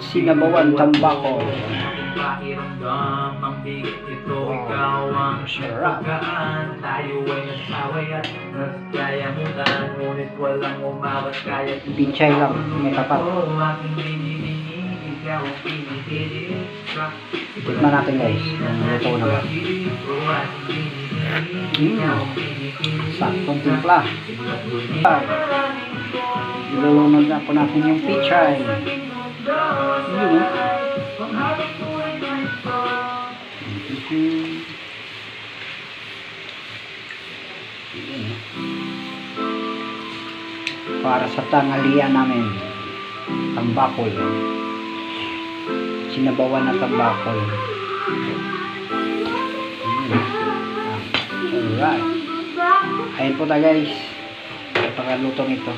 Sinabawan tambako. Sarap. Pinchay lang, may tapat. Tikman natin guys, luto na ba? Saktong timpla. Ilulunod na po natin yung pinchay. Yun. Para sa tanghalian namin, tambakol, sinabawan na tambakol. Alright, ayun po tayo guys, pagkalutong ito.